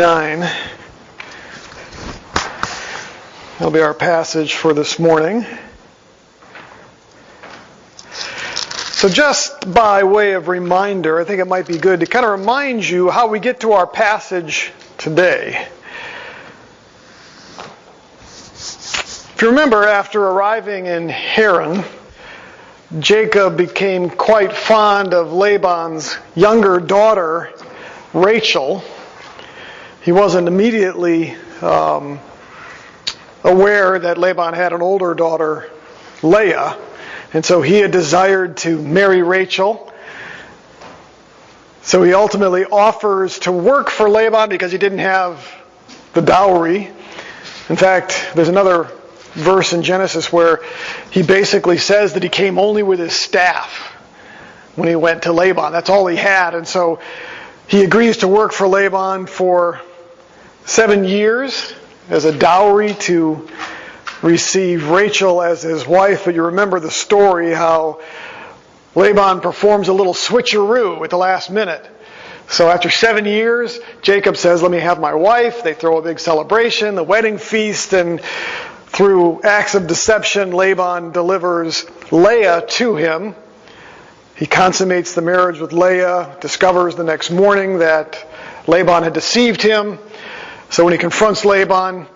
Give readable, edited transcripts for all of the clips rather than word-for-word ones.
9 will be our passage for this morning. So just by way of reminder, I think it might be good to kind of remind you how we get to our passage today. If you remember, after arriving in Haran, Jacob became quite fond of Laban's younger daughter, Rachel. He wasn't immediately aware that Laban had an older daughter, Leah, and so he had desired to marry Rachel. So he ultimately offers to work for Laban because he didn't have the dowry. In fact, there's another verse in Genesis where he basically says that he came only with his staff when he went to Laban. That's all he had, and so he agrees to work for Laban for 7 years as a dowry to receive Rachel as his wife. But you remember the story how Laban performs a little switcheroo at the last minute. So after 7 years, Jacob says, "Let me have my wife." They throw a big celebration, the wedding feast, and through acts of deception, Laban delivers Leah to him. He consummates the marriage with Leah, discovers the next morning that Laban had deceived him. So when he confronts Laban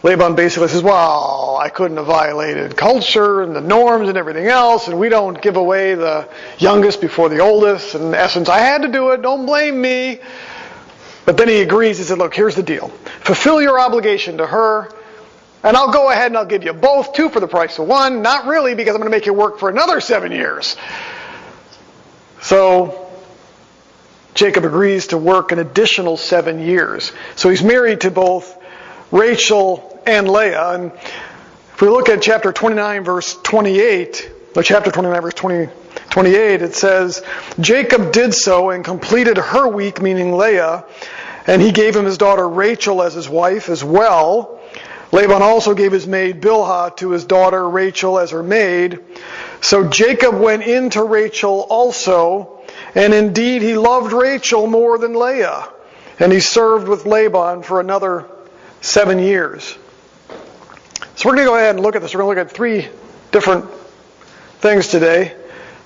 basically says, "Well, I couldn't have violated culture and the norms and everything else, and we don't give away the youngest before the oldest. In essence, I had to do it, don't blame me." But then he agrees. He said, "Look, here's the deal. Fulfill your obligation to her, and I'll go ahead and I'll give you both, 2 for the price of 1. Not really, because I'm going to make you work for another 7 years. So Jacob agrees to work an additional 7 years. So he's married to both Rachel and Leah. And if we look at chapter 29, verse 28, it says, "Jacob did so and completed her week," meaning Leah, "and he gave him his daughter Rachel as his wife as well. Laban also gave his maid Bilhah to his daughter Rachel as her maid. So Jacob went in to Rachel also, and indeed he loved Rachel more than Leah, and he served with Laban for another 7 years." So we're going to go ahead and look at this. We're going to look at 3 different things today.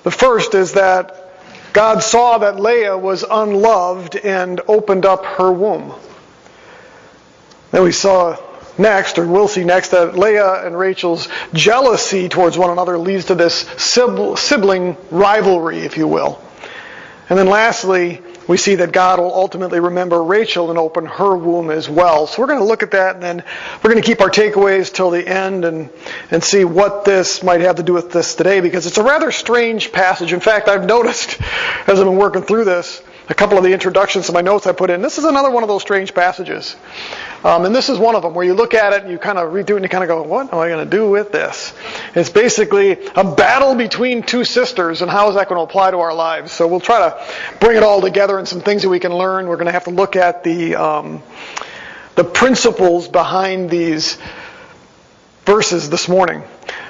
The first is that God saw that Leah was unloved and opened up her womb. Then we saw next, or we'll see next, that Leah and Rachel's jealousy towards one another leads to this sibling rivalry, if you will. And then lastly, we see that God will ultimately remember Rachel and open her womb as well. So we're going to look at that, and then we're going to keep our takeaways till the end and see what this might have to do with this today, because it's a rather strange passage. In fact, I've noticed as I've been working through this, a couple of the introductions to my notes I put in, this is another one of those strange passages. And this is one of them where you look at it and you kind of read through it and you kind of go, what am I going to do with this? It's basically a battle between 2 sisters, and how is that going to apply to our lives? So we'll try to bring it all together and some things that we can learn. We're going to have to look at the principles behind these verses this morning.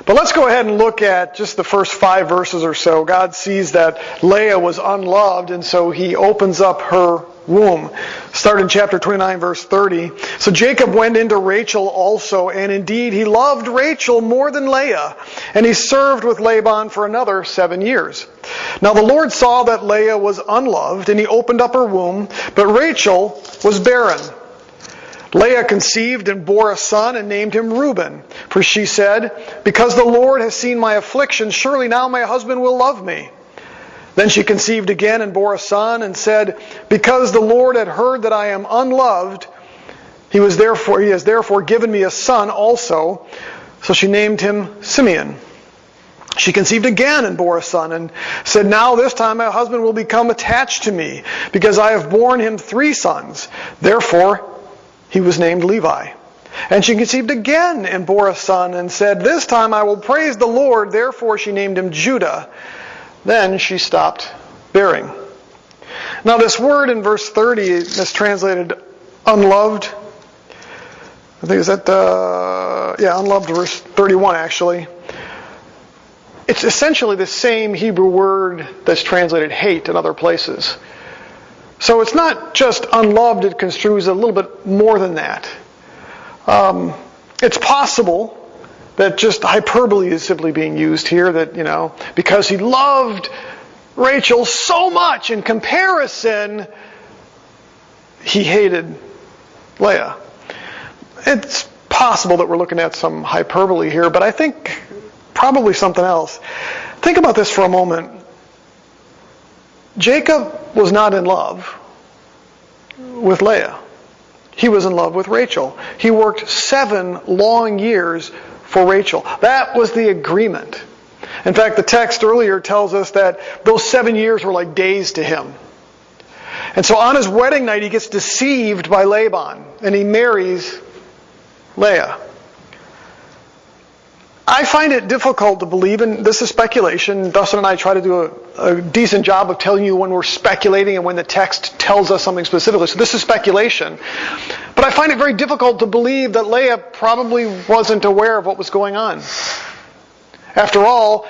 But let's go ahead and look at just the first 5 verses or so. God sees that Leah was unloved, and so he opens up her womb. Start in chapter 29, verse 30. "So Jacob went into Rachel also, and indeed he loved Rachel more than Leah, and he served with Laban for another 7 years. Now the Lord saw that Leah was unloved, and he opened up her womb, but Rachel was barren. Leah conceived and bore a son and named him Reuben. For she said, 'Because the Lord has seen my affliction, surely now my husband will love me.' Then she conceived again and bore a son and said, 'Because the Lord had heard that I am unloved, he has therefore given me a son also.' So she named him Simeon. She conceived again and bore a son and said, 'Now this time my husband will become attached to me, because I have borne him 3 sons. Therefore he was named Levi.' And she conceived again and bore a son and said, 'This time I will praise the Lord.' Therefore she named him Judah. Then she stopped bearing." Now this word in verse 30 is translated unloved. I think is that unloved, verse 31 actually. It's essentially the same Hebrew word that's translated hate in other places. So it's not just unloved, it construes a little bit more than that. It's possible that just hyperbole is simply being used here, that, because he loved Rachel so much, in comparison, he hated Leah. It's possible that we're looking at some hyperbole here, but I think probably something else. Think about this for a moment. Jacob was not in love with Leah. He was in love with Rachel. He worked 7 long years for Rachel. That was the agreement. In fact, the text earlier tells us that those 7 years were like days to him. And so on his wedding night, he gets deceived by Laban, and he marries Leah. I find it difficult to believe, and this is speculation. Dustin and I try to do a decent job of telling you when we're speculating and when the text tells us something specifically. So this is speculation. But I find it very difficult to believe that Leah probably wasn't aware of what was going on. After all,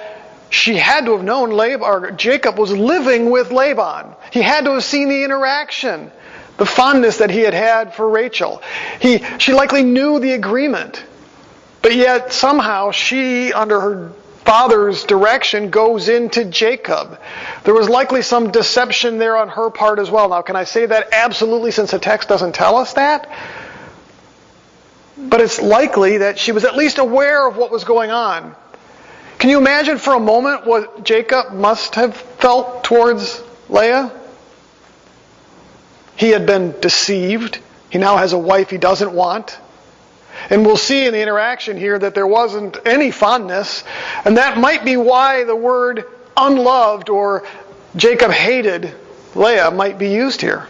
she had to have known Jacob was living with Laban. He had to have seen the interaction, the fondness that he had for Rachel. She likely knew the agreement. But yet, somehow, she, under her father's direction, goes into Jacob. There was likely some deception there on her part as well. Now, can I say that? Absolutely, since the text doesn't tell us that. But it's likely that she was at least aware of what was going on. Can you imagine for a moment what Jacob must have felt towards Leah? He had been deceived. He now has a wife he doesn't want. And we'll see in the interaction here that there wasn't any fondness. And that might be why the word unloved or Jacob hated Leah might be used here.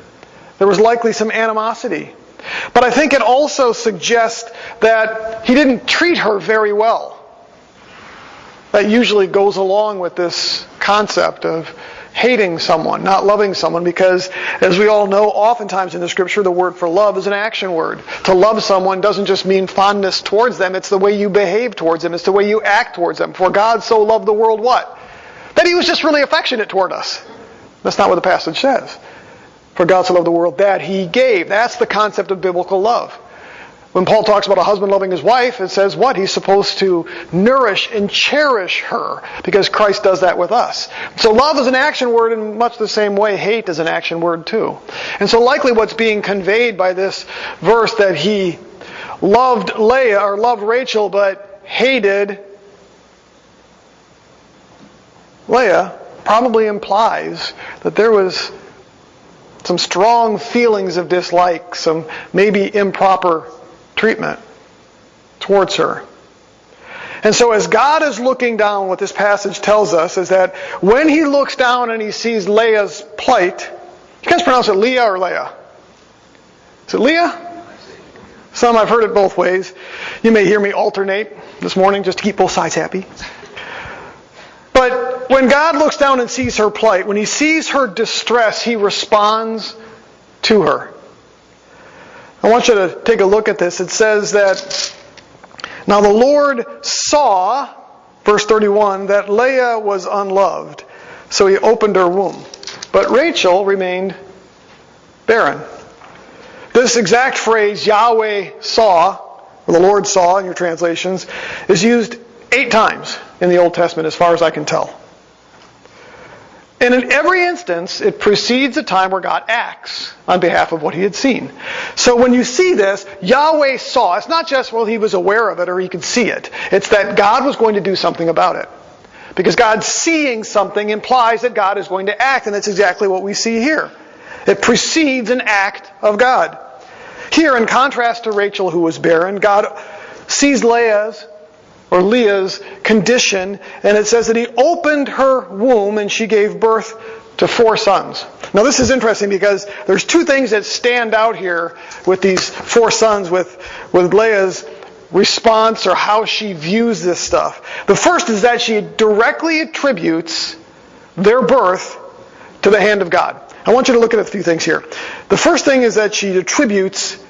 There was likely some animosity. But I think it also suggests that he didn't treat her very well. That usually goes along with this concept of hating someone, not loving someone, because as we all know, oftentimes in the Scripture, the word for love is an action word. To love someone doesn't just mean fondness towards them, it's the way you behave towards them, it's the way you act towards them. For God so loved the world what? That he was just really affectionate toward us. That's not what the passage says. For God so loved the world that he gave. That's the concept of biblical love. When Paul talks about a husband loving his wife, it says what? He's supposed to nourish and cherish her, because Christ does that with us. So love is an action word in much the same way hate is an action word too. And so likely what's being conveyed by this verse, that he loved Leah or loved Rachel but hated Leah, probably implies that there was some strong feelings of dislike, some maybe improper treatment towards her. And so as God is looking down, what this passage tells us is that when he looks down and he sees Leah's plight, you guys pronounce it Leah or Leah? Is it Leah? Some, I've heard it both ways. You may hear me alternate this morning just to keep both sides happy. But when God looks down and sees her plight, when he sees her distress, he responds to her. I want you to take a look at this. It says that, now the Lord saw, verse 31, that Leah was unloved, so he opened her womb. But Rachel remained barren. This exact phrase, Yahweh saw, or the Lord saw in your translations, is used 8 times in the Old Testament as far as I can tell. And in every instance, it precedes a time where God acts on behalf of what he had seen. So when you see this, Yahweh saw. It's not just, well, he was aware of it or he could see it. It's that God was going to do something about it. Because God seeing something implies that God is going to act, and that's exactly what we see here. It precedes an act of God. Here, in contrast to Rachel, who was barren, God sees Leah's condition, and it says that he opened her womb and she gave birth to 4 sons. Now this is interesting because there's 2 things that stand out here with these 4 sons, with Leah's response or how she views this stuff. The first is that she directly attributes their birth to the hand of God. I want you to look at a few things here. The first thing is that she attributes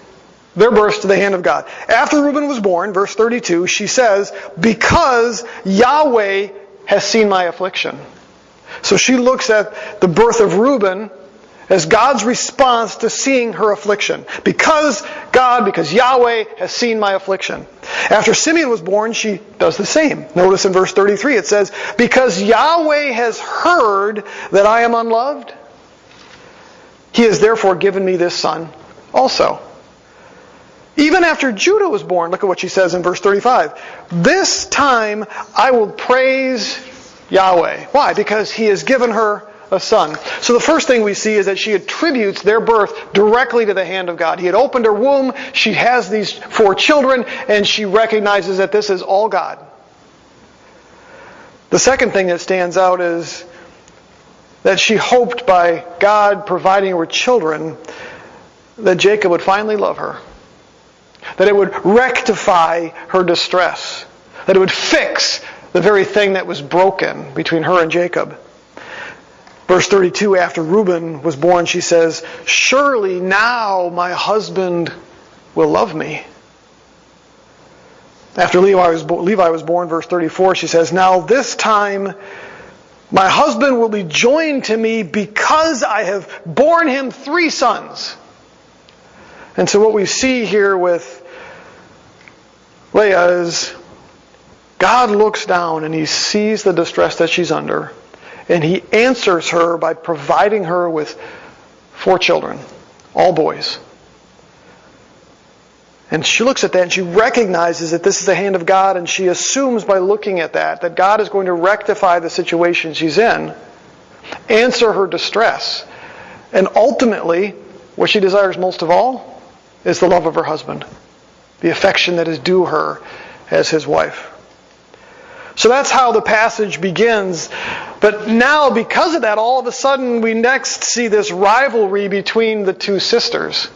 their birth to the hand of God. After Reuben was born, verse 32, she says, because Yahweh has seen my affliction. So she looks at the birth of Reuben as God's response to seeing her affliction. Because Yahweh has seen my affliction. After Simeon was born, she does the same. Notice in verse 33 it says, because Yahweh has heard that I am unloved, He has therefore given me this son also. Even after Judah was born, look at what she says in verse 35. This time I will praise Yahweh. Why? Because He has given her a son. So the first thing we see is that she attributes their birth directly to the hand of God. He had opened her womb, she has these 4 children, and she recognizes that this is all God. The second thing that stands out is that she hoped by God providing her with children that Jacob would finally love her. That it would rectify her distress. That it would fix the very thing that was broken between her and Jacob. Verse 32, after Reuben was born, she says, surely now my husband will love me. After Levi was born, verse 34, she says, now this time my husband will be joined to me because I have borne him 3 sons. And so what we see here with Leah is God looks down and He sees the distress that she's under. And He answers her by providing her with 4 children, all boys. And she looks at that and she recognizes that this is the hand of God, and she assumes by looking at that God is going to rectify the situation she's in, answer her distress, and ultimately, what she desires most of all is the love of her husband, the affection that is due her as his wife. So that's how the passage begins. But now, because of that, all of a sudden we next see this rivalry between the 2 sisters.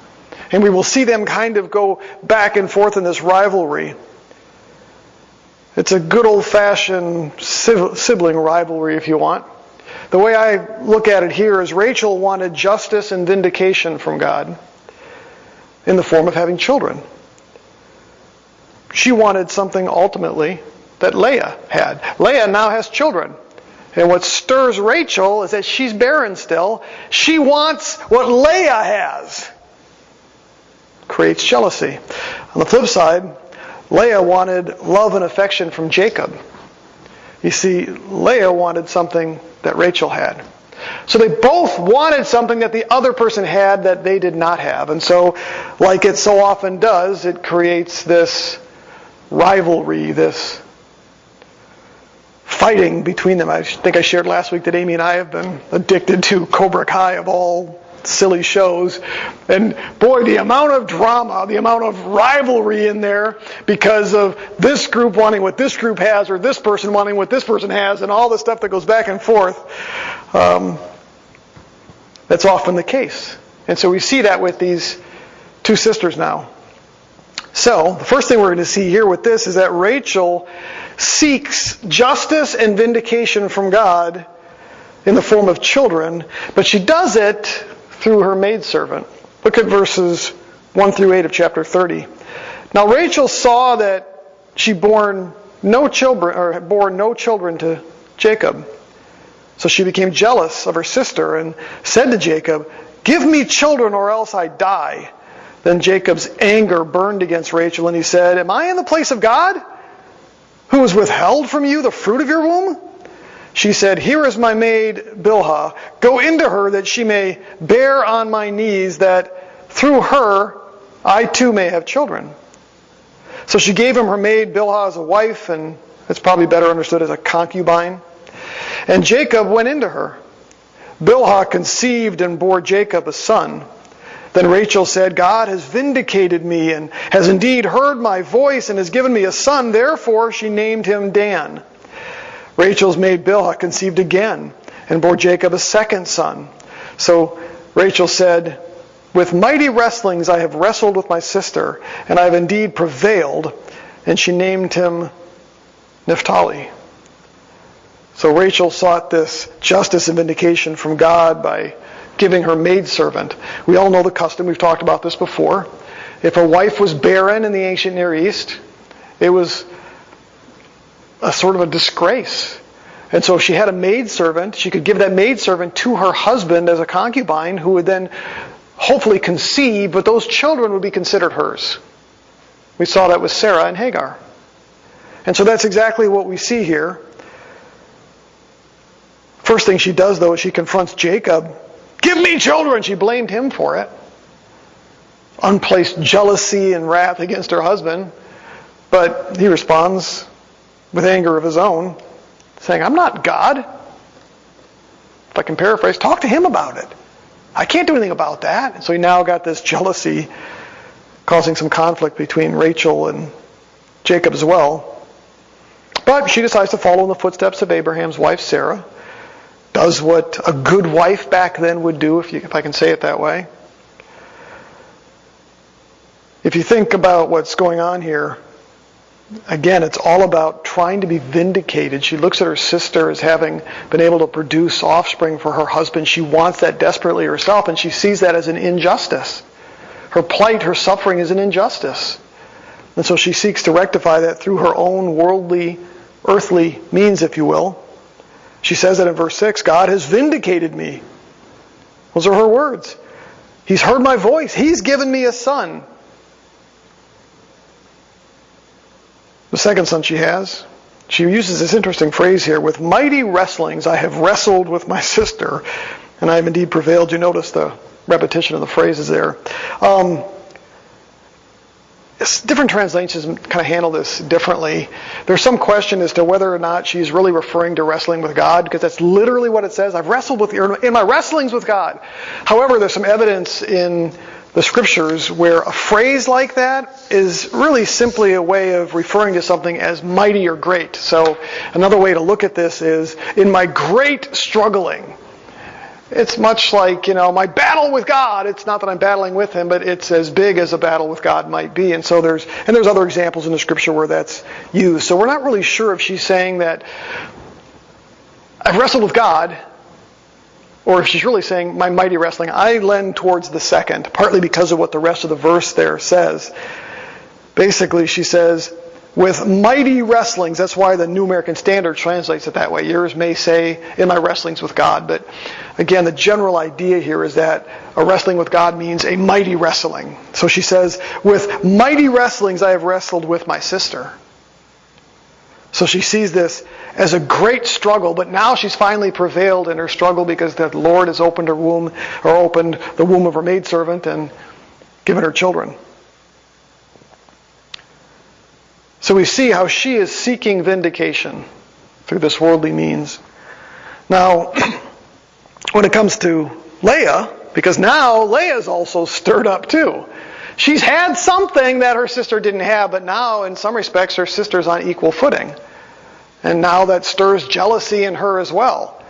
And we will see them kind of go back and forth in this rivalry. It's a good old-fashioned sibling rivalry, if you want. The way I look at it here is Rachel wanted justice and vindication from God in the form of having children. She wanted something ultimately that Leah had. Leah now has children. And what stirs Rachel is that she's barren still. She wants what Leah has. Creates jealousy. On the flip side, Leah wanted love and affection from Jacob. You see, Leah wanted something that Rachel had. So they both wanted something that the other person had that they did not have. And so, like it so often does, it creates this rivalry, this fighting between them. I think I shared last week that Amy and I have been addicted to Cobra Kai of all silly shows. And boy, the amount of drama, the amount of rivalry in there because of this group wanting what this group has or this person wanting what this person has and all the stuff that goes back and forth, that's often the case. And so we see that with these 2 sisters now. So, the first thing we're going to see here with this is that Rachel seeks justice and vindication from God in the form of children, but she does it through her maidservant. Look at verses 1 through 8 of chapter 30. Now Rachel saw that she bore no children to Jacob. So she became jealous of her sister and said to Jacob, "Give me children or else I die." Then Jacob's anger burned against Rachel, and he said, "Am I in the place of God, who has withheld from you the fruit of your womb?" She said, "Here is my maid Bilhah. Go into her that she may bear on my knees, that through her I too may have children." So she gave him her maid Bilhah as a wife, and it's probably better understood as a concubine. And Jacob went into her. Bilhah conceived and bore Jacob a son. Then Rachel said, "God has vindicated me and has indeed heard my voice and has given me a son." Therefore she named him Dan. Rachel's maid Bilhah conceived again and bore Jacob a second son. So Rachel said, "With mighty wrestlings I have wrestled with my sister, and I have indeed prevailed." And she named him Naphtali. So Rachel sought this justice and vindication from God by giving her maidservant. We all know the custom. We've talked about this before. If a wife was barren in the ancient Near East, it was a sort of a disgrace. And so if she had a maidservant, she could give that maidservant to her husband as a concubine who would then hopefully conceive, but those children would be considered hers. We saw that with Sarah and Hagar. And so that's exactly what we see here. First thing she does, though, is she confronts Jacob. Give me children! She blamed him for it. Unplaced jealousy and wrath against her husband. But he responds with anger of his own, saying, I'm not God. If I can paraphrase, talk to him about it. I can't do anything about that. And so he now got this jealousy causing some conflict between Rachel and Jacob as well. But she decides to follow in the footsteps of Abraham's wife, Sarah. Does what a good wife back then would do, if I can say it that way. If you think about what's going on here, again, it's all about trying to be vindicated. She looks at her sister as having been able to produce offspring for her husband. She wants that desperately herself, and she sees that as an injustice. Her plight, her suffering is an injustice. And so she seeks to rectify that through her own worldly, earthly means, if you will. She says that in verse 6, God has vindicated me. Those are her words. He's heard my voice. He's given me a son. The second son she has, she uses this interesting phrase here, with mighty wrestlings I have wrestled with my sister, and I have indeed prevailed. You notice the repetition of the phrases there. Different translations kind of handle this differently. There's some question as to whether or not she's really referring to wrestling with God, because that's literally what it says. I've wrestled with in my wrestlings with God. However, there's some evidence in the scriptures where a phrase like that is really simply a way of referring to something as mighty or great. So another way to look at this is, in my great struggling. It's much like, my battle with God. It's not that I'm battling with Him, but it's as big as a battle with God might be. And so there's other examples in the Scripture where that's used. So we're not really sure if she's saying that I've wrestled with God, or if she's really saying my mighty wrestling. I lend towards the second, partly because of what the rest of the verse there says. Basically, she says, with mighty wrestlings. That's why the New American Standard translates it that way. Yours may say, in my wrestlings with God. But again, the general idea here is that a wrestling with God means a mighty wrestling. So she says, with mighty wrestlings I have wrestled with my sister. So she sees this as a great struggle, but now she's finally prevailed in her struggle because the Lord has opened her womb, or opened the womb of her maidservant and given her children. So we see how she is seeking vindication through this worldly means. Now, when it comes to Leah, because now Leah's also stirred up too. She's had something that her sister didn't have, but now in some respects her sister's on equal footing. And now that stirs jealousy in her as well.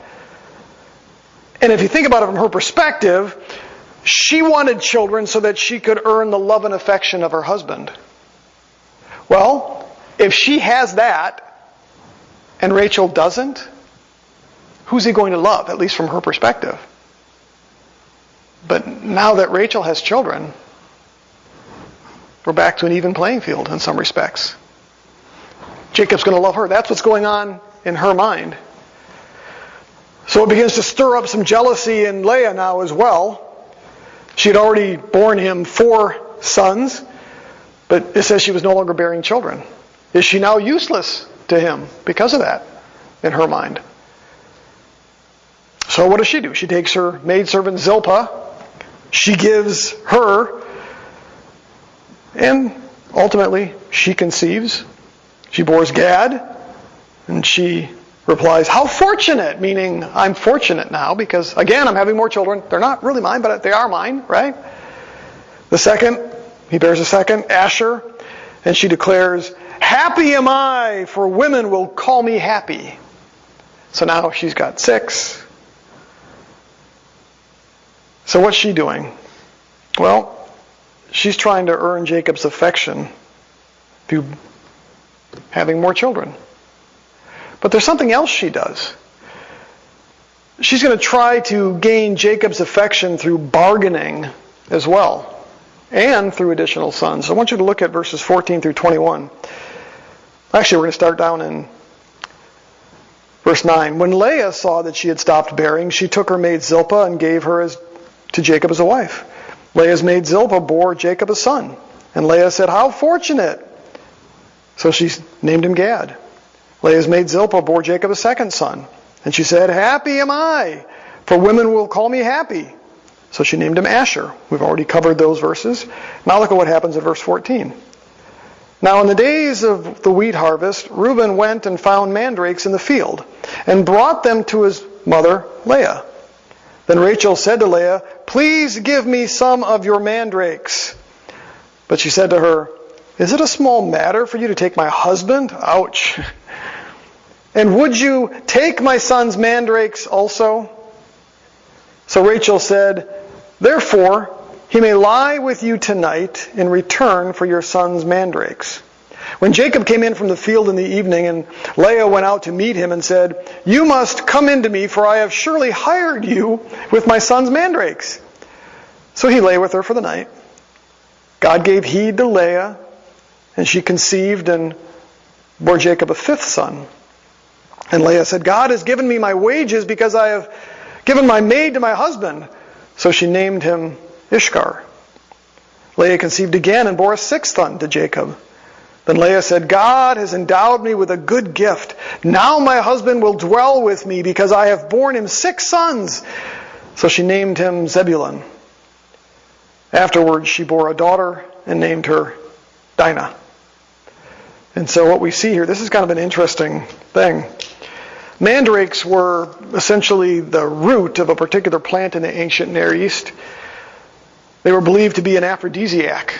And if you think about it from her perspective, she wanted children so that she could earn the love and affection of her husband. Well, if she has that, and Rachel doesn't, who's he going to love, at least from her perspective? But now that Rachel has children, we're back to an even playing field in some respects. Jacob's going to love her. That's what's going on in her mind. So it begins to stir up some jealousy in Leah now as well. She had already borne him 4 sons, but it says she was no longer bearing children. Is she now useless to him because of that in her mind? So what does she do? She takes her maidservant Zilpah. She gives her, and ultimately she conceives. She bores Gad, and she replies, how fortunate, meaning I'm fortunate now because, again, I'm having more children. They're not really mine, but they are mine, right? The second, he bears a second, Asher, and she declares, happy am I, for women will call me happy. So now she's got 6. So what's she doing? Well, she's trying to earn Jacob's affection through having more children. But there's something else she does. She's going to try to gain Jacob's affection through bargaining as well, and through additional sons. So I want you to look at verses 14 through 21. Actually, we're going to start down in Verse 9, when Leah saw that she had stopped bearing, she took her maid Zilpah and gave her to Jacob as a wife. Leah's maid Zilpah bore Jacob a son. And Leah said, how fortunate! So she named him Gad. Leah's maid Zilpah bore Jacob a second son. And she said, happy am I, for women will call me happy. So she named him Asher. We've already covered those verses. Now look at what happens in verse 14. Now in the days of the wheat harvest, Reuben went and found mandrakes in the field, and brought them to his mother Leah. Then Rachel said to Leah, please give me some of your mandrakes. But she said to her, is it a small matter for you to take my husband? Ouch. And would you take my son's mandrakes also? So Rachel said, therefore, he may lie with you tonight in return for your son's mandrakes. When Jacob came in from the field in the evening, and Leah went out to meet him and said, you must come in to me, for I have surely hired you with my son's mandrakes. So he lay with her for the night. God gave heed to Leah, and she conceived and bore Jacob a fifth son. And Leah said, God has given me my wages because I have given my maid to my husband. So she named him Ishkar. Leah conceived again and bore a sixth son to Jacob. Then Leah said, God has endowed me with a good gift. Now my husband will dwell with me because I have borne him 6 sons. So she named him Zebulun. Afterwards she bore a daughter and named her Dinah. And so what we see here, this is kind of an interesting thing. Mandrakes were essentially the root of a particular plant in the ancient Near East. They were believed to be an aphrodisiac.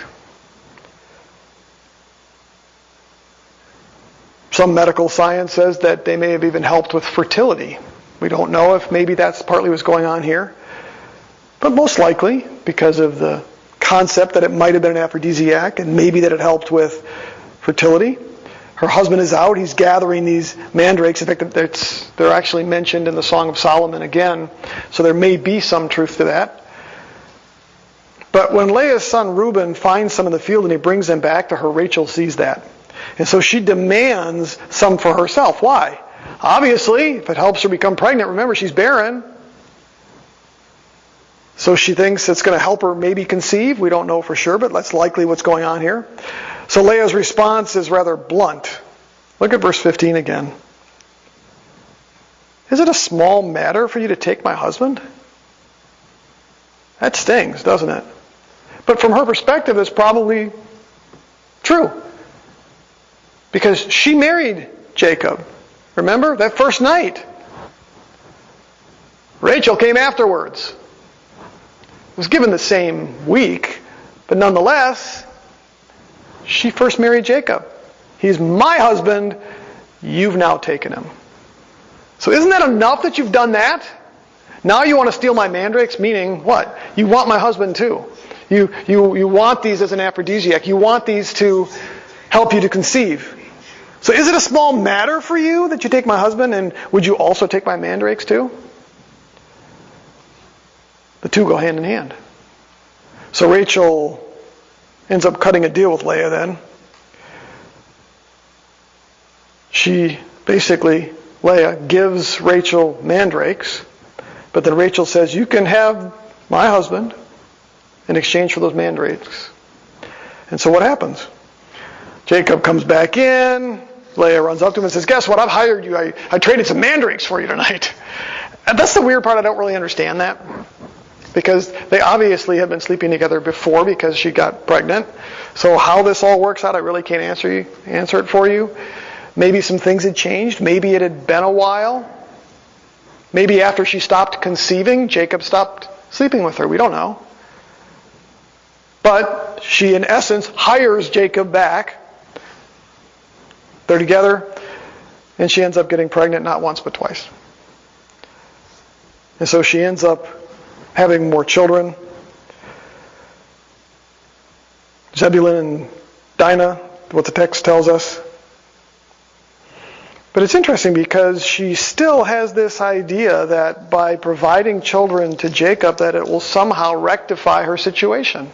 Some medical science says that they may have even helped with fertility. We don't know if maybe that's partly what's going on here. But most likely, because of the concept that it might have been an aphrodisiac and maybe that it helped with fertility. Her husband is out. He's gathering these mandrakes. In fact, they're actually mentioned in the Song of Solomon again. So there may be some truth to that. But when Leah's son Reuben finds some in the field and he brings them back to her, Rachel sees that. And so she demands some for herself. Why? Obviously, if it helps her become pregnant, remember she's barren. So she thinks it's going to help her maybe conceive. We don't know for sure, but that's likely what's going on here. So Leah's response is rather blunt. Look at verse 15 again. Is it a small matter for you to take my husband? That stings, doesn't it? But from her perspective, it's probably true. Because she married Jacob. Remember? That first night. Rachel came afterwards. Was given the same week, but nonetheless, she first married Jacob. He's my husband. You've now taken him. So isn't that enough that you've done that? Now you want to steal my mandrakes, meaning what? You want my husband too. You want these as an aphrodisiac. You want these to help you to conceive. So is it a small matter for you that you take my husband, and would you also take my mandrakes too? The two go hand in hand. So Rachel ends up cutting a deal with Leah then. She basically, Leah, gives Rachel mandrakes, but then Rachel says, you can have my husband in exchange for those mandrakes. And so what happens? Jacob comes back in. Leah runs up to him and says, guess what? I've hired you. I traded some mandrakes for you tonight. And that's the weird part. I don't really understand that. Because they obviously had been sleeping together before because she got pregnant. So how this all works out, I really can't answer it for you. Maybe some things had changed. Maybe it had been a while. Maybe after she stopped conceiving, Jacob stopped sleeping with her. We don't know. But she, in essence, hires Jacob back. They're together, and she ends up getting pregnant not once but twice. And so she ends up having more children. Zebulun and Dinah, what the text tells us. But it's interesting because she still has this idea that by providing children to Jacob that it will somehow rectify her situation.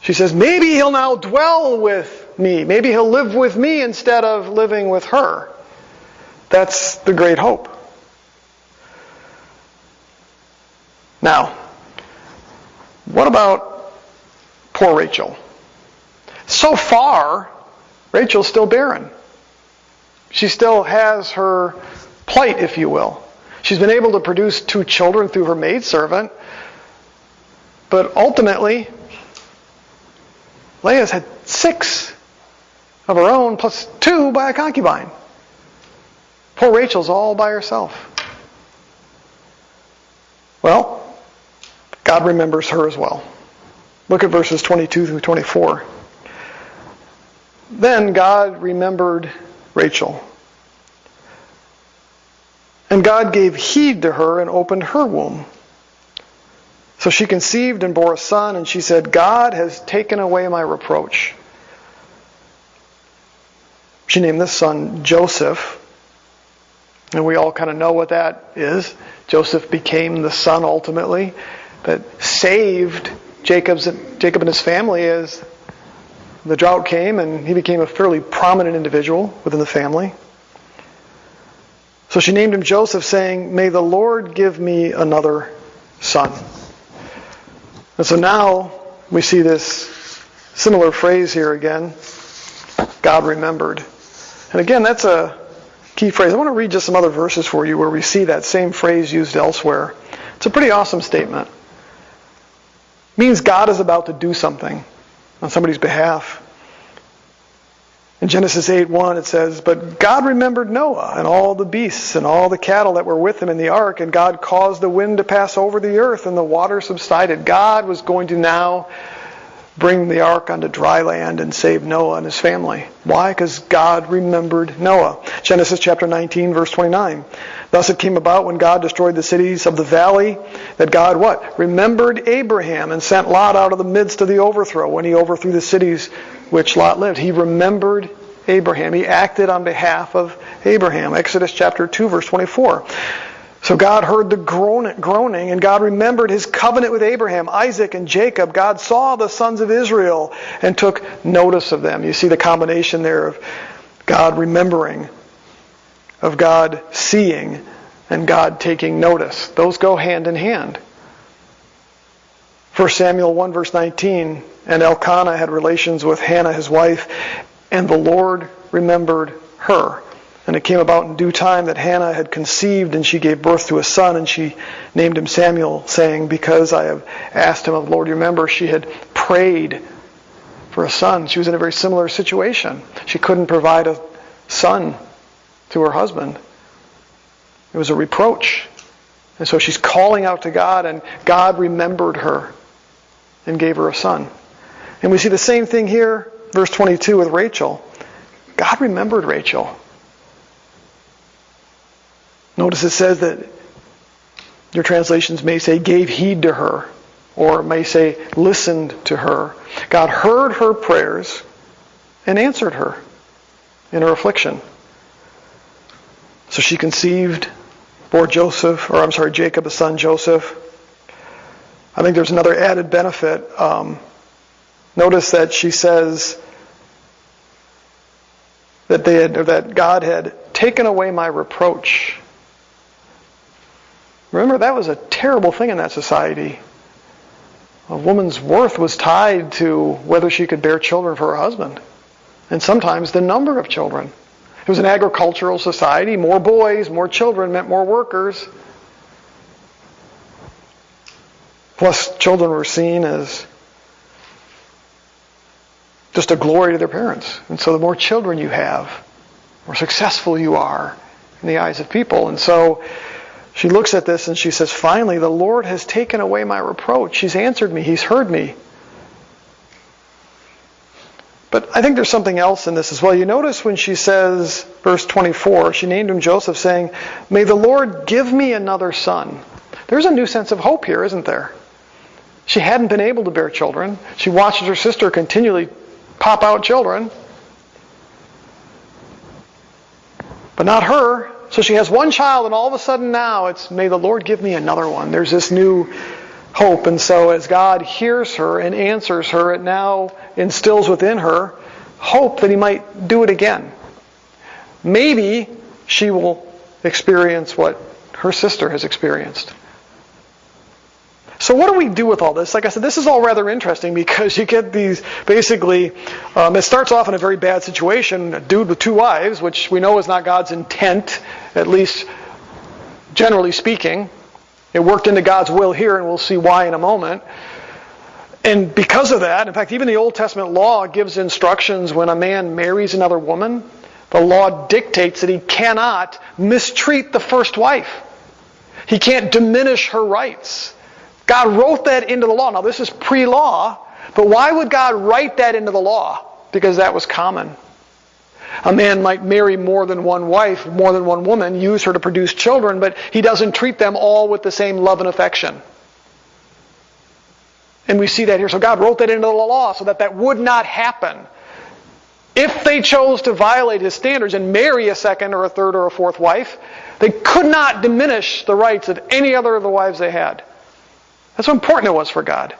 She says, maybe he'll now dwell with me. Maybe he'll live with me instead of living with her. That's the great hope. Now, what about poor Rachel? So far, Rachel's still barren. She still has her plight, if you will. She's been able to produce 2 children through her maidservant, but ultimately, Leah's had 6 of her own, plus 2 by a concubine. Poor Rachel's all by herself. Well, God remembers her as well. Look at verses 22 through 24. Then God remembered Rachel. And God gave heed to her and opened her womb. So she conceived and bore a son, and she said, God has taken away my reproach. She named this son Joseph. And we all kind of know what that is. Joseph became the son ultimately that saved Jacob and his family as the drought came, and he became a fairly prominent individual within the family. So she named him Joseph, saying, may the Lord give me another son. And so now we see this similar phrase here again, God remembered. And again, that's a key phrase. I want to read just some other verses for you where we see that same phrase used elsewhere. It's a pretty awesome statement. It means God is about to do something on somebody's behalf. In Genesis 8:1 it says, but God remembered Noah and all the beasts and all the cattle that were with him in the ark, and God caused the wind to pass over the earth, and the water subsided. God was going to now bring the ark onto dry land and save Noah and his family. Why? Because God remembered Noah. Genesis chapter 19, verse 29. Thus it came about when God destroyed the cities of the valley that God what? Remembered Abraham and sent Lot out of the midst of the overthrow when he overthrew the cities which Lot lived. He remembered Abraham. He acted on behalf of Abraham. Exodus chapter 2, verse 24. So God heard the groaning, and God remembered his covenant with Abraham, Isaac, and Jacob. God saw the sons of Israel and took notice of them. You see the combination there of God remembering, of God seeing, and God taking notice. Those go hand in hand. 1 Samuel 1, verse 19, and Elkanah had relations with Hannah, his wife, and the Lord remembered her. And it came about in due time that Hannah had conceived, and she gave birth to a son, and she named him Samuel, saying, because I have asked him of the Lord. You remember, she had prayed for a son. She was in a very similar situation. She couldn't provide a son to her husband. It was a reproach. And so she's calling out to God, and God remembered her and gave her a son. And we see the same thing here, verse 22 with Rachel. God remembered Rachel. Notice it says that your translations may say gave heed to her, or may say listened to her. God heard her prayers and answered her in her affliction. So she conceived, bore Jacob a son, Joseph. I think there's another added benefit. Notice that she says that God had taken away my reproach. Remember, that was a terrible thing in that society. A woman's worth was tied to whether she could bear children for her husband, and sometimes the number of children. It was an agricultural society. More boys, more children meant more workers. Plus, children were seen as just a glory to their parents. And so the more children you have, the more successful you are in the eyes of people. And so she looks at this and she says, finally, the Lord has taken away my reproach. He's answered me. He's heard me. But I think there's something else in this as well. You notice when she says, verse 24, she named him Joseph, saying, may the Lord give me another son. There's a new sense of hope here, isn't there? She hadn't been able to bear children. She watched her sister continually pop out children. But not her. So she has one child, and all of a sudden now it's, may the Lord give me another one. There's this new hope. And so as God hears her and answers her, it now instills within her hope that He might do it again. Maybe she will experience what her sister has experienced. So what do we do with all this? Like I said, this is all rather interesting because you get these, basically, it starts off in a very bad situation, a dude with 2 wives, which we know is not God's intent, at least generally speaking. It worked into God's will here, and we'll see why in a moment. And because of that, in fact, even the Old Testament law gives instructions when a man marries another woman. The law dictates that he cannot mistreat the first wife. He can't diminish her rights. God wrote that into the law. Now, this is pre-law, but why would God write that into the law? Because that was common. A man might marry more than one wife, more than one woman, use her to produce children, but he doesn't treat them all with the same love and affection. And we see that here. So God wrote that into the law so that would not happen. If they chose to violate His standards and marry a second or a third or a fourth wife, they could not diminish the rights of any other of the wives they had. That's how important it was for God.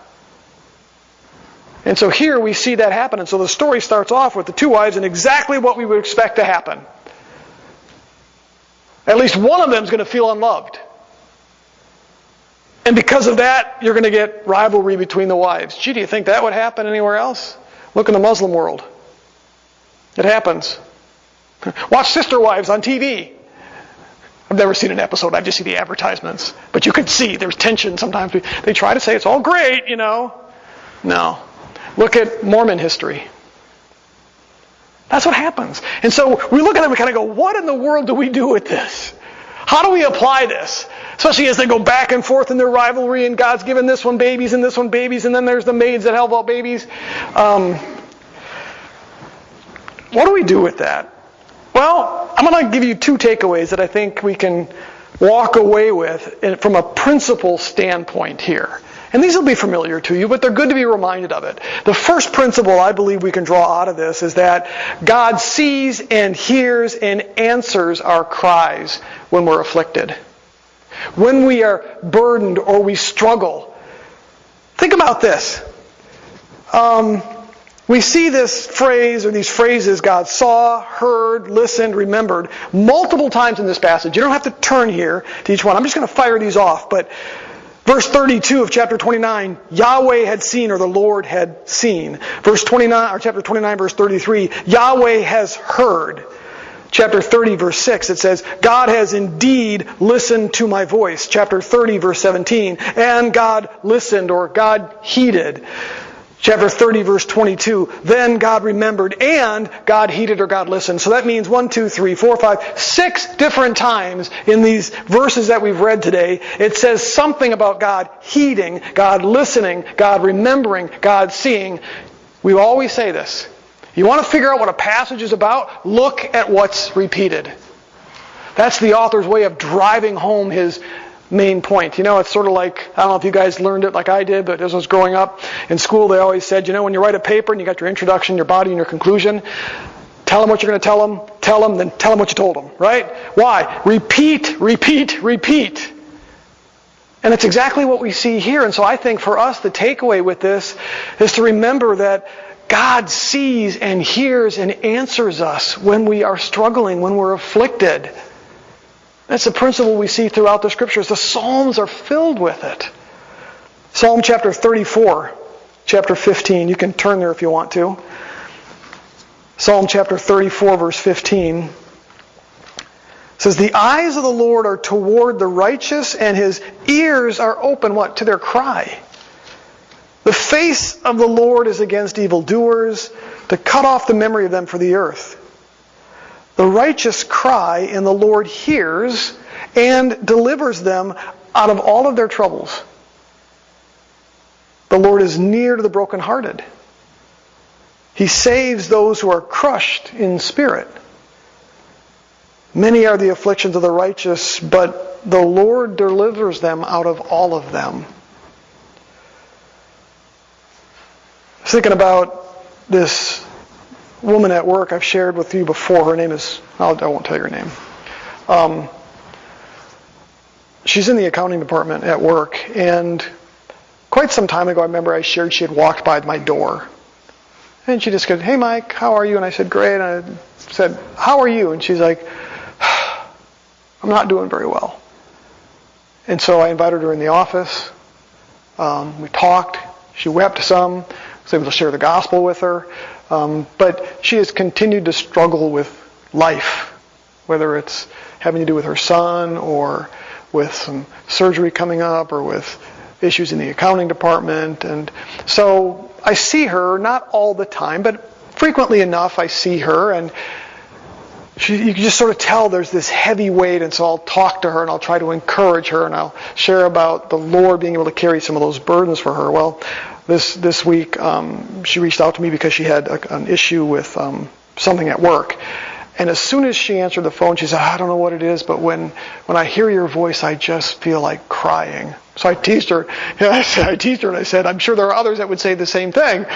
And so here we see that happen. And so the story starts off with the 2 wives and exactly what we would expect to happen. At least one of them is going to feel unloved. And because of that, you're going to get rivalry between the wives. Gee, do you think that would happen anywhere else? Look in the Muslim world. It happens. Watch Sister Wives on TV. I've never seen an episode. I just see the advertisements. But you can see there's tension sometimes. They try to say it's all great, No. Look at Mormon history. That's what happens. And so we look at them and kind of go, what in the world do we do with this? How do we apply this? Especially as they go back and forth in their rivalry, and God's given this one babies and this one babies, and then there's the maids that help out babies. What do we do with that? Well, I'm going to give you 2 takeaways that I think we can walk away with from a principle standpoint here. And these will be familiar to you, but they're good to be reminded of it. The first principle I believe we can draw out of this is that God sees and hears and answers our cries when we're afflicted. When we are burdened or we struggle. Think about this. We see this phrase or these phrases, God saw, heard, listened, remembered, multiple times in this passage. You don't have to turn here to each one. I'm just going to fire these off. But verse 32 of chapter 29, Yahweh had seen, or the Lord had seen. Verse 29, or chapter 29, verse 33, Yahweh has heard. Chapter 30, verse 6, it says, God has indeed listened to my voice. Chapter 30, verse 17, and God listened, or God heeded. Chapter 30, verse 22, then God remembered, and God heeded, or God listened. So that means 6 different times in these verses that we've read today, it says something about God heeding, God listening, God remembering, God seeing. We always say this. You want to figure out what a passage is about? Look at what's repeated. That's the author's way of driving home his main point. It's sort of like, I don't know if you guys learned it like I did, but as I was growing up in school, they always said, when you write a paper and you got your introduction, your body, and your conclusion, tell them what you're going to tell them, then tell them what you told them, right? Why? Repeat, repeat, repeat. And it's exactly what we see here. And so I think for us, the takeaway with this is to remember that God sees and hears and answers us when we are struggling, when we're afflicted. That's a principle we see throughout the Scriptures. The Psalms are filled with it. Psalm chapter 34, chapter 15. You can turn there if you want to. Psalm chapter 34, verse 15. Says, the eyes of the Lord are toward the righteous, and His ears are open, what? To their cry. The face of the Lord is against evildoers, to cut off the memory of them for the earth. The righteous cry, and the Lord hears and delivers them out of all of their troubles. The Lord is near to the brokenhearted. He saves those who are crushed in spirit. Many are the afflictions of the righteous, but the Lord delivers them out of all of them. I was thinking about this woman at work I've shared with you before. Her name is, I won't tell you her name. She's in the accounting department at work, and quite some time ago I remember I shared she had walked by my door. And she just said, hey Mike, how are you? And I said, great. And I said, how are you? And she's like, I'm not doing very well. And so I invited her in the office. We talked. She wept some. I was able to share the gospel with her. But she has continued to struggle with life, whether it's having to do with her son or with some surgery coming up or with issues in the accounting department. And so I see her, not all the time, but frequently enough I see her, and you can just sort of tell there's this heavy weight, and so I'll talk to her and I'll try to encourage her and I'll share about the Lord being able to carry some of those burdens for her. Well, this week she reached out to me because she had an issue with something at work. And as soon as she answered the phone, she said, I don't know what it is, but when I hear your voice, I just feel like crying. So I teased her. And I said, I'm sure there are others that would say the same thing.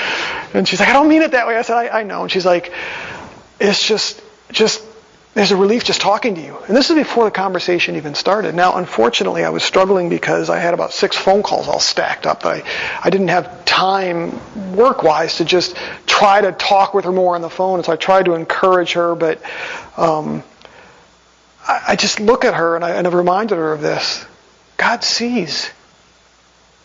And she's like, I don't mean it that way. I said, I know. And she's like, it's just there's a relief just talking to you. And this is before the conversation even started. Now, unfortunately, I was struggling because I had about 6 phone calls all stacked up. I didn't have time, work-wise, to just try to talk with her more on the phone. And so I tried to encourage her, but I just look at her and I've reminded her of this. God sees.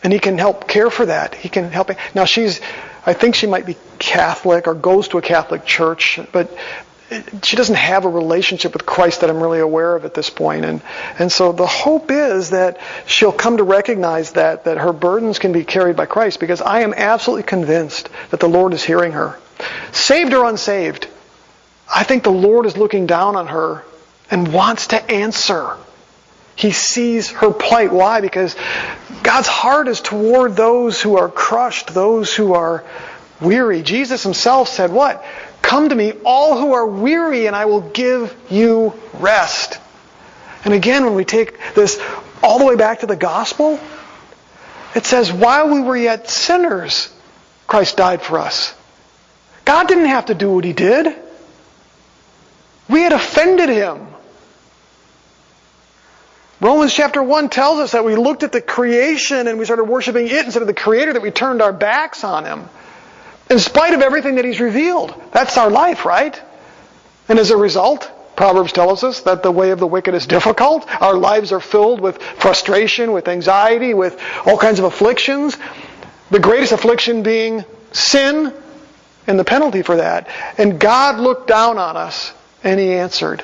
And He can help care for that. He can help. Now, I think she might be Catholic or goes to a Catholic church, but she doesn't have a relationship with Christ that I'm really aware of at this point. And so the hope is that she'll come to recognize that her burdens can be carried by Christ, because I am absolutely convinced that the Lord is hearing her. Saved or unsaved, I think the Lord is looking down on her and wants to answer. He sees her plight. Why? Because God's heart is toward those who are crushed, those who are weary. Jesus Himself said what? Come to me, all who are weary, and I will give you rest. And again, when we take this all the way back to the gospel, it says, while we were yet sinners, Christ died for us. God didn't have to do what He did. We had offended Him. Romans chapter 1 tells us that we looked at the creation and we started worshiping it instead of the Creator, that we turned our backs on Him. In spite of everything that He's revealed. That's our life, right? And as a result, Proverbs tells us that the way of the wicked is difficult. Our lives are filled with frustration, with anxiety, with all kinds of afflictions. The greatest affliction being sin and the penalty for that. And God looked down on us and He answered.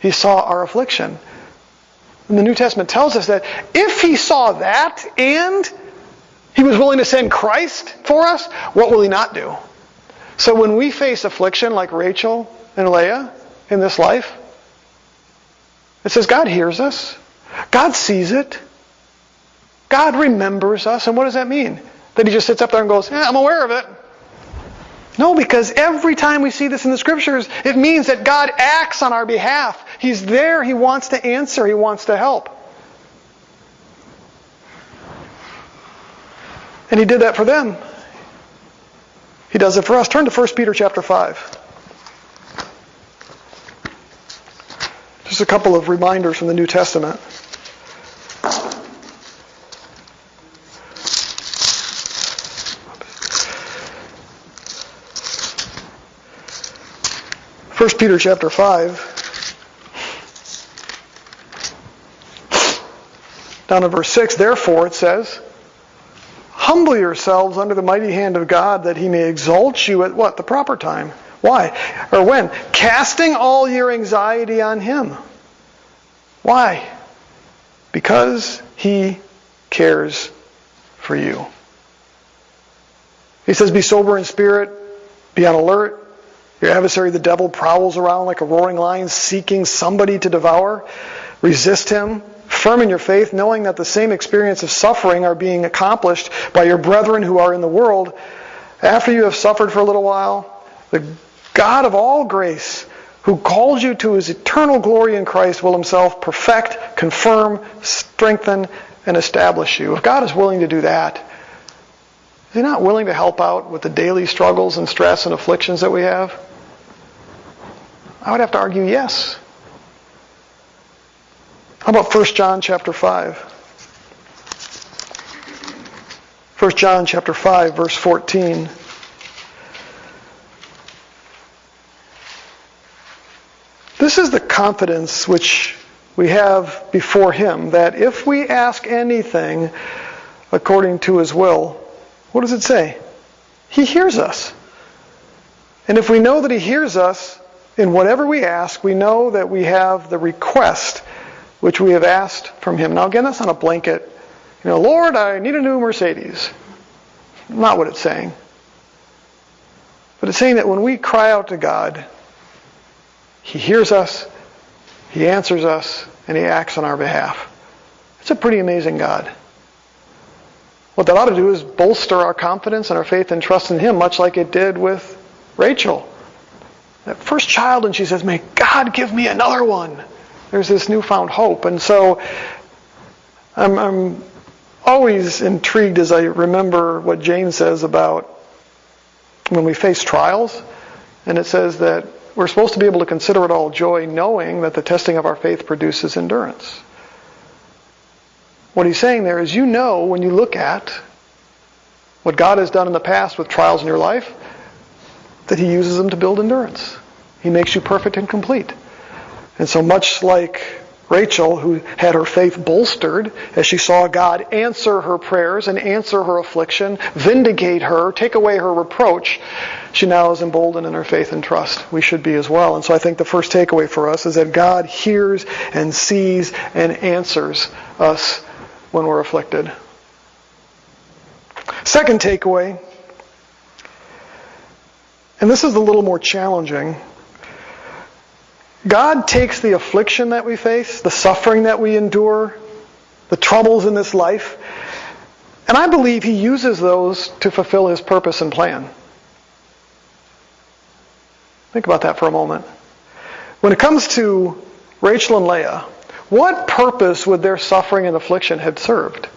He saw our affliction. And the New Testament tells us that if He saw that and He was willing to send Christ for us, what will He not do? So when we face affliction like Rachel and Leah in this life, it says God hears us. God sees it. God remembers us. And what does that mean? That He just sits up there and goes, I'm aware of it. No, because every time we see this in the Scriptures, it means that God acts on our behalf. He's there. He wants to answer. He wants to help. And He did that for them. He does it for us. Turn to 1 Peter chapter 5. Just a couple of reminders from the New Testament. 1 Peter chapter 5. Down in verse 6, therefore it says, humble yourselves under the mighty hand of God, that He may exalt you at what? The proper time. Why? Or when? Casting all your anxiety on Him. Why? Because He cares for you. He says, be sober in spirit, be on alert. Your adversary, the devil, prowls around like a roaring lion, seeking somebody to devour. Resist him. Firm in your faith, knowing that the same experience of suffering are being accomplished by your brethren who are in the world. After you have suffered for a little while, the God of all grace, who called you to His eternal glory in Christ, will Himself perfect, confirm, strengthen, and establish you. If God is willing to do that, is He not willing to help out with the daily struggles and stress and afflictions that we have? I would have to argue yes. How about 1 John chapter 5? 1 John chapter 5, verse 14. This is the confidence which we have before Him, that if we ask anything according to His will, what does it say? He hears us. And if we know that He hears us in whatever we ask, we know that we have the request which we have asked from Him. Now again, that's not a blanket, Lord, I need a new Mercedes. Not what it's saying. But it's saying that when we cry out to God, He hears us, He answers us, and He acts on our behalf. It's a pretty amazing God. What that ought to do is bolster our confidence and our faith and trust in Him, much like it did with Rachel. That first child, and she says, may God give me another one. There's this newfound hope. And so I'm always intrigued as I remember what James says about when we face trials. And it says that we're supposed to be able to consider it all joy, knowing that the testing of our faith produces endurance. What he's saying there is, when you look at what God has done in the past with trials in your life, that He uses them to build endurance. He makes you perfect and complete. And so much like Rachel, who had her faith bolstered as she saw God answer her prayers and answer her affliction, vindicate her, take away her reproach, she now is emboldened in her faith and trust. We should be as well. And so I think the first takeaway for us is that God hears and sees and answers us when we're afflicted. Second takeaway, and this is a little more challenging. God takes the affliction that we face, the suffering that we endure, the troubles in this life, and I believe He uses those to fulfill His purpose and plan. Think about that for a moment. When it comes to Rachel and Leah, what purpose would their suffering and affliction have served?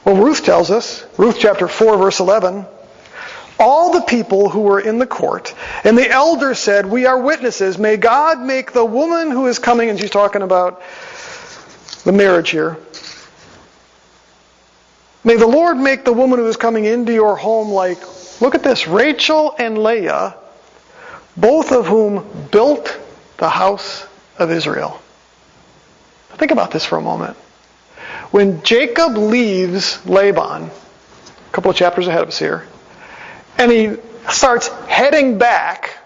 Well, Ruth tells us, Ruth chapter 4, verse 11, all the people who were in the court, and the elders said, we are witnesses. May God make the woman who is coming, and she's talking about the marriage here. May the Lord make the woman who is coming into your home like, look at this, Rachel and Leah, both of whom built the house of Israel. Think about this for a moment. When Jacob leaves Laban, a couple of chapters ahead of us here, and he starts heading back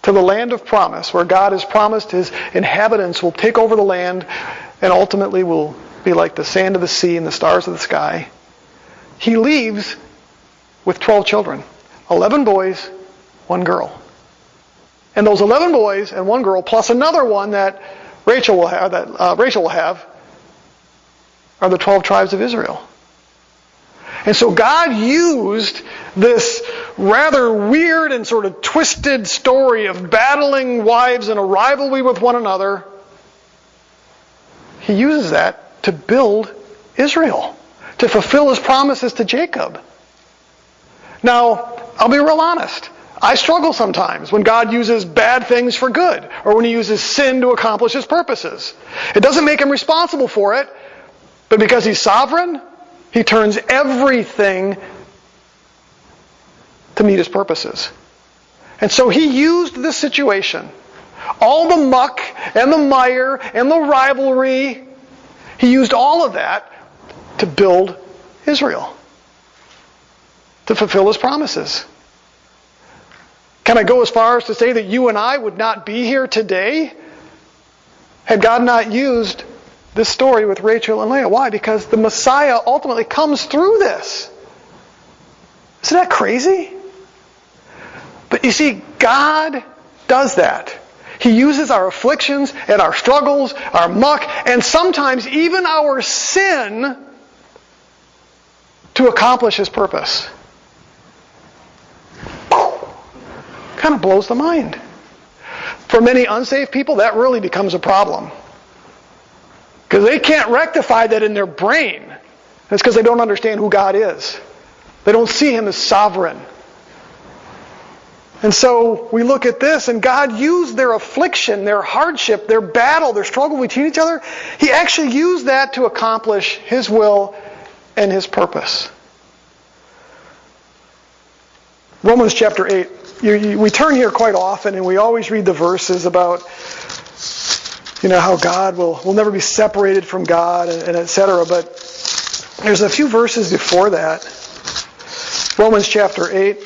to the land of promise, where God has promised His inhabitants will take over the land and ultimately will be like the sand of the sea and the stars of the sky. He leaves with 12 children, 11 boys, 1 girl. And those 11 boys and 1 girl, plus another one that Rachel will have, are the 12 tribes of Israel. And so God used this rather weird and sort of twisted story of battling wives and a rivalry with one another. He uses that to build Israel, to fulfill His promises to Jacob. Now, I'll be real honest. I struggle sometimes when God uses bad things for good, or when He uses sin to accomplish His purposes. It doesn't make Him responsible for it, but because He's sovereign, He turns everything to meet His purposes. And so He used this situation, all the muck and the mire and the rivalry, He used all of that to build Israel, to fulfill His promises. Can I go as far as to say that you and I would not be here today had God not used this story with Rachel and Leah? Why? Because the Messiah ultimately comes through this. Isn't that crazy? But you see, God does that. He uses our afflictions and our struggles, our muck, and sometimes even our sin to accomplish His purpose. Kind of blows the mind. For many unsaved people, that really becomes a problem. Because they can't rectify that in their brain. That's because they don't understand who God is. They don't see Him as sovereign. And so we look at this, and God used their affliction, their hardship, their battle, their struggle between each other. He actually used that to accomplish His will and His purpose. Romans chapter 8. we turn here quite often, and we always read the verses about, how God will never be separated from God, and et cetera. But there's a few verses before that. Romans chapter 8,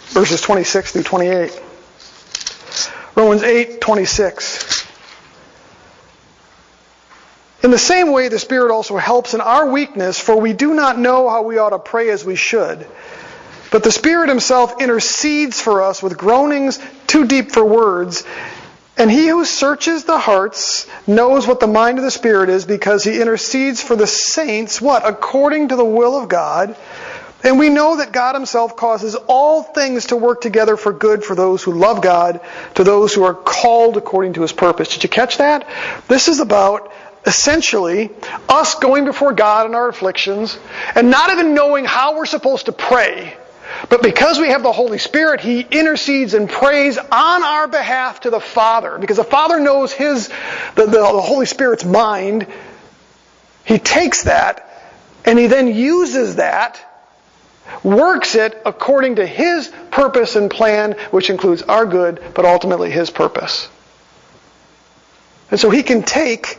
verses 26 through 28. Romans 8:26. In the same way, the Spirit also helps in our weakness, for we do not know how we ought to pray as we should. But the Spirit Himself intercedes for us with groanings too deep for words. And He who searches the hearts knows what the mind of the Spirit is, because He intercedes for the saints, what? According to the will of God. And we know that God Himself causes all things to work together for good for those who love God, to those who are called according to His purpose. Did you catch that? This is about, essentially, us going before God in our afflictions and not even knowing how we're supposed to pray. But because we have the Holy Spirit, He intercedes and prays on our behalf to the Father. Because the Father knows the Holy Spirit's mind. He takes that and He then uses that, works it according to His purpose and plan, which includes our good, but ultimately His purpose. And so He can take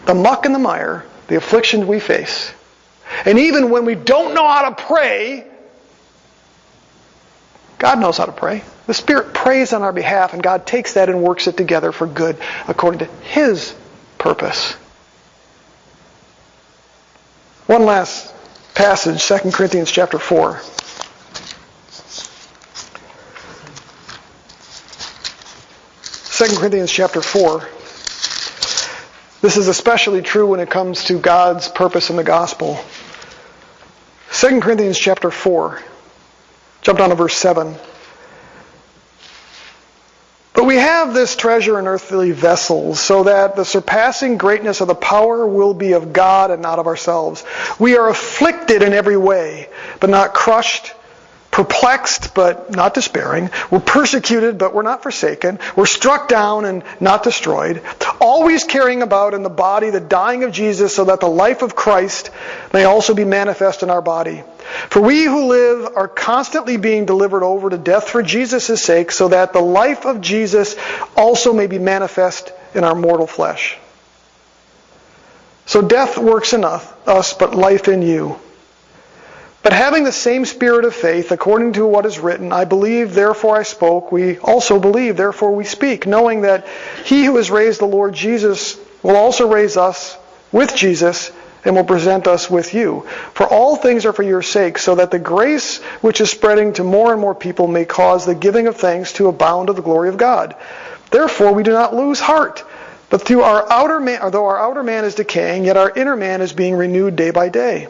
the muck and the mire, the affliction we face, and even when we don't know how to pray, God knows how to pray. The Spirit prays on our behalf, and God takes that and works it together for good according to His purpose. One last passage, 2 Corinthians chapter 4. 2 Corinthians chapter 4. This is especially true when it comes to God's purpose in the gospel. 2 Corinthians chapter 4. Jump down to verse 7. But we have this treasure in earthly vessels, so that the surpassing greatness of the power will be of God and not of ourselves. We are afflicted in every way, but not crushed, perplexed, but not despairing. We're persecuted, but we're not forsaken. We're struck down and not destroyed. Always carrying about in the body the dying of Jesus, so that the life of Christ may also be manifest in our body. For we who live are constantly being delivered over to death for Jesus' sake, so that the life of Jesus also may be manifest in our mortal flesh. So death works in us, but life in you. But having the same spirit of faith, according to what is written, I believe, therefore I spoke. We also believe, therefore we speak, knowing that He who has raised the Lord Jesus will also raise us with Jesus and will present us with you. For all things are for your sake, so that the grace which is spreading to more and more people may cause the giving of thanks to abound to the glory of God. Therefore we do not lose heart, but though our outer man is decaying, yet our inner man is being renewed day by day.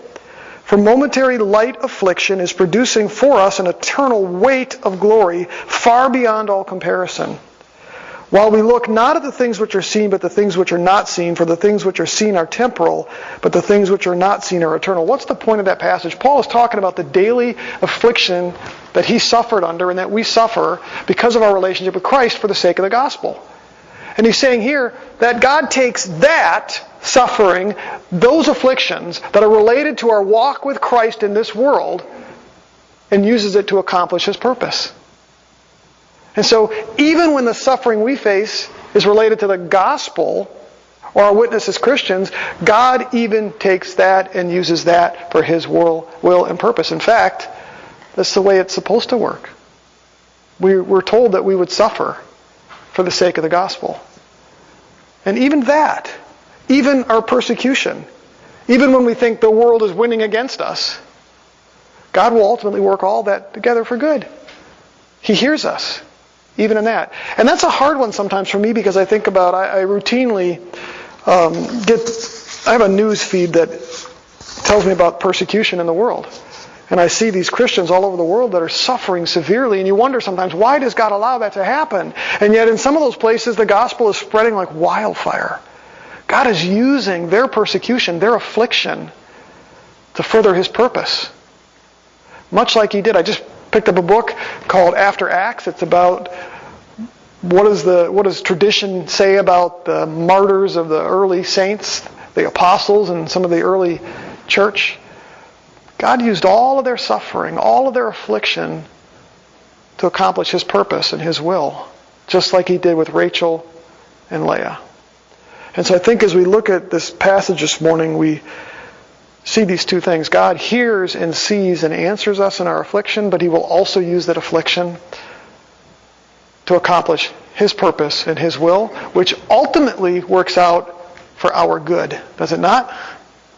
For momentary light affliction is producing for us an eternal weight of glory far beyond all comparison. While we look not at the things which are seen, but the things which are not seen, for the things which are seen are temporal, but the things which are not seen are eternal. What's the point of that passage? Paul is talking about the daily affliction that he suffered under and that we suffer because of our relationship with Christ for the sake of the gospel. And he's saying here that God takes that suffering, those afflictions that are related to our walk with Christ in this world, and uses it to accomplish His purpose. And so, even when the suffering we face is related to the gospel, or our witness as Christians, God even takes that and uses that for His will and purpose. In fact, that's the way it's supposed to work. We're told that we would suffer for the sake of the gospel. And even that, even our persecution, even when we think the world is winning against us, God will ultimately work all that together for good. He hears us, even in that. And that's a hard one sometimes for me, because I think about, I routinely I have a news feed that tells me about persecution in the world. And I see these Christians all over the world that are suffering severely, and you wonder sometimes, why does God allow that to happen? And yet in some of those places, the gospel is spreading like wildfire. God is using their persecution, their affliction, to further His purpose. Much like He did. I just picked up a book called After Acts. It's about what does tradition say about the martyrs of the early saints, the apostles, and some of the early church. God used all of their suffering, all of their affliction, to accomplish His purpose and His will, just like He did with Rachel and Leah. And so I think as we look at this passage this morning, we see these two things. God hears and sees and answers us in our affliction, but He will also use that affliction to accomplish His purpose and His will, which ultimately works out for our good. Does it not?